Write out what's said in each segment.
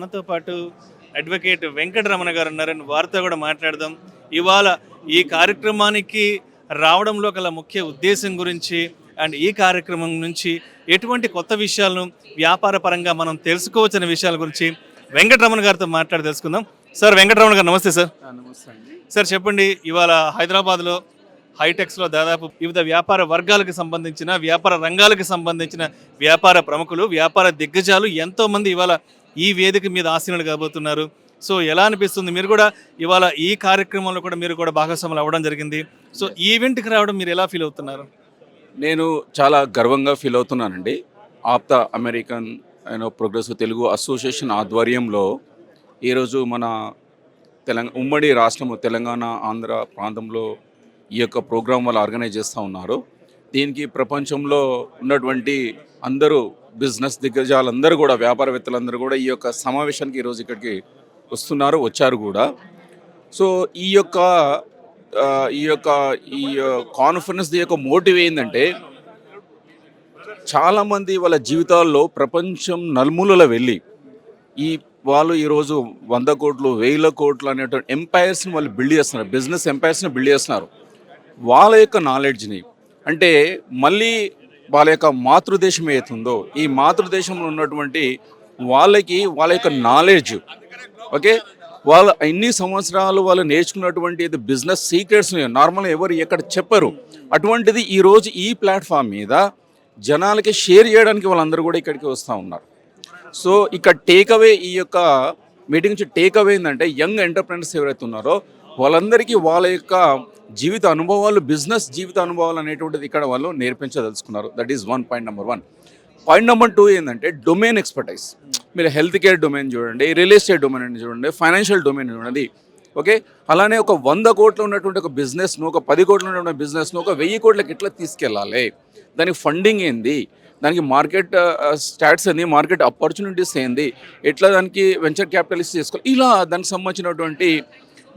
మనతో పాటు అడ్వకేట్ వెంకటరమణ గారు ఉన్నారని వారితో కూడా మాట్లాడదాం. ఇవాళ ఈ కార్యక్రమానికి రావడంలో గల ముఖ్య ఉద్దేశం గురించి అండ్ ఈ కార్యక్రమం నుంచి ఎటువంటి కొత్త విషయాలను వ్యాపార పరంగా మనం తెలుసుకోవచ్చనే విషయాల గురించి వెంకటరమణ గారితో మాట్లాడి తెలుసుకుందాం. సార్ వెంకటరమణ గారు నమస్తే సార్. నమస్తే అండి. సార్ చెప్పండి, ఇవాళ హైదరాబాద్లో హైటెక్స్లో దాదాపు వివిధ వ్యాపార వర్గాలకు సంబంధించిన వ్యాపార రంగాలకు సంబంధించిన వ్యాపార ప్రముఖులు వ్యాపార దిగ్గజాలు ఎంతోమంది ఇవాళ ఈ వేదిక మీద ఆసీనులు కాబోతున్నారు. సో ఎలా అనిపిస్తుంది? మీరు కూడా ఇవాళ ఈ కార్యక్రమంలో కూడా మీరు కూడా భాగస్వాములు అవ్వడం జరిగింది. సో ఈ ఈవెంట్కి రావడం మీరు ఎలా ఫీల్ అవుతున్నారు? నేను చాలా గర్వంగా ఫీల్ అవుతున్నానండి. APTA American progressive Telugu association ఆధ్వర్యంలో ఈరోజు మన ఉమ్మడి రాష్ట్రము తెలంగాణ ఆంధ్ర ప్రాంతంలో ఈ యొక్క ప్రోగ్రాం వాళ్ళు ఆర్గనైజ్ చేస్తూ ఉన్నారు. దీనికి ప్రపంచంలో ఉన్నటువంటి అందరూ బిజినెస్ దిగ్గజాలందరూ కూడా వ్యాపారవేత్తలందరూ కూడా ఈ యొక్క సమావేశానికి ఈరోజు ఇక్కడికి వచ్చారు కూడా. సో ఈ కాన్ఫరెన్స్ యొక్క మోటివ్ ఏంటంటే, చాలామంది వాళ్ళ జీవితాల్లో ప్రపంచం నలుమూలల వెళ్ళి వాళ్ళు ఈరోజు 100 కోట్లు 1000 కోట్లు అనేటువంటి ఎంపైర్స్ని వాళ్ళు బిల్డ్ చేస్తున్నారు, బిజినెస్ ఎంపైర్స్ని బిల్డ్ చేస్తున్నారు. వాళ్ళ యొక్క నాలెడ్జ్ని అంటే మళ్ళీ వాళ్ళ యొక్క మాతృదేశం ఏతుందో ఈ మాతృదేశంలో ఉన్నటువంటి వాళ్ళ యొక్క నాలెడ్జ్, ఓకే, వాళ్ళు ఎన్ని సంవత్సరాలు వాళ్ళు నేర్చుకున్నటువంటి బిజినెస్ సీక్రెట్స్ నార్మల్గా ఎవరు ఎక్కడ చెప్పరు. అటువంటిది ఈరోజు ఈ ప్లాట్ఫామ్ మీద జనాలకి షేర్ చేయడానికి వాళ్ళందరూ కూడా ఇక్కడికి వస్తూ ఉన్నారు. సో ఇక్కడ టేక్అవే, ఈ యొక్క మీటింగ్ నుంచి టేక్అవే ఏంటంటే, యంగ్ ఎంటర్ప్రెనర్స్ ఎవరైతే ఉన్నారో వాళ్ళందరికీ వాళ్ళ యొక్క జీవిత అనుభవాలు, బిజినెస్ జీవిత అనుభవాలు అనేటువంటిది ఇక్కడ వాళ్ళు నేర్పించదలుచుకున్నారు. That is point number 1. Point number 2 ఏంటంటే డొమైన్ ఎక్స్పర్టైజ్. మీరు హెల్త్ కేర్ డొమైన్ చూడండి, రియల్ ఎస్టేట్ డొమైన్ చూడండి, ఫైనాన్షియల్ డొమైన్ చూడండి, ఓకే. అలానే ఒక 100 కోట్లు ఉన్నటువంటి ఒక బిజినెస్ను, ఒక 10 కోట్లు ఉన్నటువంటి బిజినెస్ను ఒక 1000 కోట్లకి ఎట్లా తీసుకెళ్ళాలి, దానికి ఫండింగ్ ఏంది, దానికి మార్కెట్ స్టాట్స్ ఏంది, మార్కెట్ ఆపర్చునిటీస్ ఏంది, ఎట్లా దానికి వెంచర్ క్యాపిటలిస్ట్ చేసుకోవాలి, ఇలా దానికి సంబంధించినటువంటి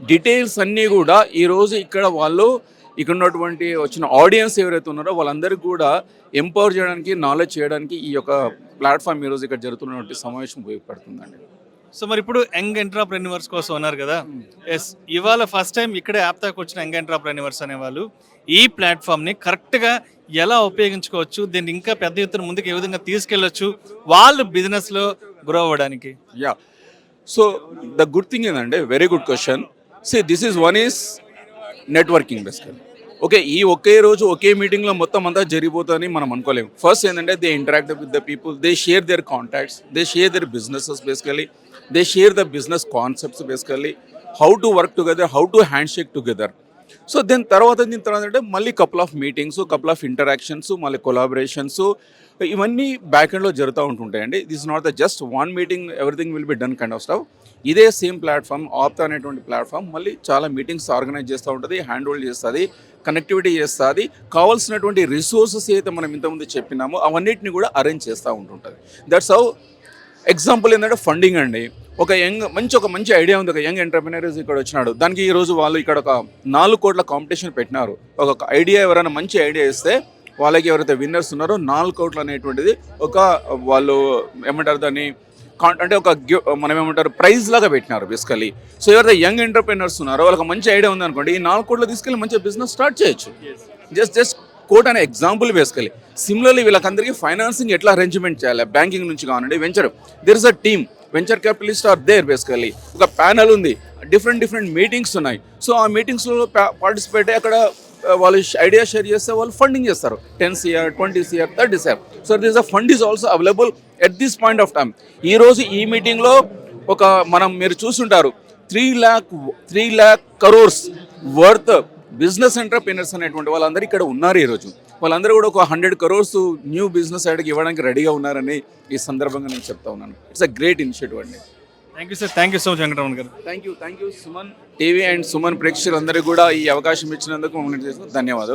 డీటెయిల్స్ అన్నీ కూడా ఈరోజు ఇక్కడ ఉన్నటువంటి వచ్చిన ఆడియన్స్ ఎవరైతే ఉన్నారో వాళ్ళందరికీ కూడా ఎంపవర్ చేయడానికి, నాలెడ్జ్ చేయడానికి ఈ యొక్క ప్లాట్ఫామ్ ఈరోజు ఇక్కడ జరుగుతున్నటువంటి సమావేశం ఉపయోగపడుతుందండి. సో మరి ఇప్పుడు యంగ్ ఎంటర్ప్రెన్యూర్స్ కోసం ఉన్నారు కదా. ఎస్, ఇవాళ ఫస్ట్ టైం ఇక్కడే యాప్తాకు వచ్చిన యంగ్ ఎంటర్ప్రెన్యూర్స్ అనేవాళ్ళు ఈ ప్లాట్ఫామ్ని కరెక్ట్గా ఎలా ఉపయోగించుకోవచ్చు, దీన్ని ఇంకా పెద్ద ఎత్తున ముందుకు ఏ విధంగా తీసుకెళ్ళొచ్చు వాళ్ళు బిజినెస్లో గ్రో అవ్వడానికి? Yeah, so the good thing ఏంటంటే, very good question. This is one is networking basically. Okay, ఈ ఒకే రోజు ఒకే మీటింగ్లో మొత్తం అంతా జరిగిపోతుందని మనం అనుకోలేము. ఫస్ట్ ఏంటంటే, they interact with the people, they share their contacts, they share their businesses basically, they share the business concepts basically, how to work together, how to hand shake together. So దీని తర్వాత అంటే మళ్ళీ couple of meetings, couple of interactions, మళ్ళీ collaborations, ఇవన్నీ back ఎండ్లో జరుగుతూ ఉంటుంటాయండి. This not the just one meeting everything will be done kind of stuff. ఇదే సేమ్ ప్లాట్ఫామ్, ఆప్తా అనేటువంటి ప్లాట్ఫామ్ మళ్ళీ చాలా మీటింగ్స్ ఆర్గనైజ్ చేస్తూ ఉంటుంది, హ్యాండ్ హోల్డ్ చేస్తుంది, కనెక్టివిటీ చేస్తుంది, కావాల్సినటువంటి రిసోర్సెస్ అయితే మనం ఇంతకుముందు చెప్పినామో అవన్నిటిని కూడా అరేంజ్ చేస్తూ ఉంటుంటుంది. That's how. ఎగ్జాంపుల్ ఏంటంటే ఫండింగ్ అండి. ఒక మంచి ఐడియా ఉంది, ఒక యంగ్ ఎంటర్ప్రెన్యూర్ ఇక్కడ వచ్చినాడు, దానికి ఈరోజు వాళ్ళు ఇక్కడ ఒక 4 కోట్ల కాంపిటీషన్ పెట్టినారు. ఒక ఐడియా ఎవరైనా మంచి ఐడియా ఇస్తే వాళ్ళకి ఎవరైతే విన్నర్స్ ఉన్నారో 4 కోట్లు అనేటువంటిది ఒక వాళ్ళు ఏమంటారు దాన్ని అంటే మనం ఏమంటారు ప్రైజ్ లాగా పెట్టినారు బేసికలీ. సో ఎవరైతే యంగ్ ఎంటర్ప్రెన్యూర్స్ ఉన్నారో వాళ్ళకి మంచి ఐడియా ఉందనుకోండి, ఈ 4 కోట్లు తీసుకెళ్ళి మంచి బిజినెస్ స్టార్ట్ చేయొచ్చు. జస్ట్ కోట్ అనే ఎగ్జాంపుల్ బేసికలీ. సిమిలర్లీ వీళ్ళకందరికీ ఫైనాన్సింగ్ ఎట్లా అరేంజ్మెంట్ చేయాలి, బ్యాంకింగ్ నుంచి కావాలండి, venture, there is a team, venture capitalist are there basically. ఒక ప్యానల్ ఉంది, డిఫరెంట్ మీటింగ్స్ ఉన్నాయి. సో ఆ మీటింగ్స్లో పార్టిసిపేట్ అయ్యి అక్కడ వాళ్ళు ఐడియా షేర్ చేస్తే వాళ్ళు ఫండింగ్ చేస్తారు, 10 CR, 20 CR, 30 CR. So this a fund is also available at this point of time. ఈరోజు ఈ మీటింగ్లో మీరు చూస్తుంటారు 3 lakh crores worth business entrepreneurs అనేటువంటి వాళ్ళందరూ ఇక్కడ ఉన్నారు. ఈరోజు వాళ్ళందరూ కూడా ఒక 100 crores న్యూ బిజినెస్ ఐడియాకి ఇవ్వడానికి రెడీగా ఉన్నారని ఈ సందర్భంగా నేను చెప్తా ఉన్నాను. ఇట్స్ అ గ్రేట్ ఇనిషియేటివ్ అండి. Thank you sir, thank you so much Venkataramana garu. Thank you Suman TV and Suman ప్రేక్షకులందరికీ కూడా ఈ అవకాశం ఇచ్చినందుకు ధన్యవాదాలు.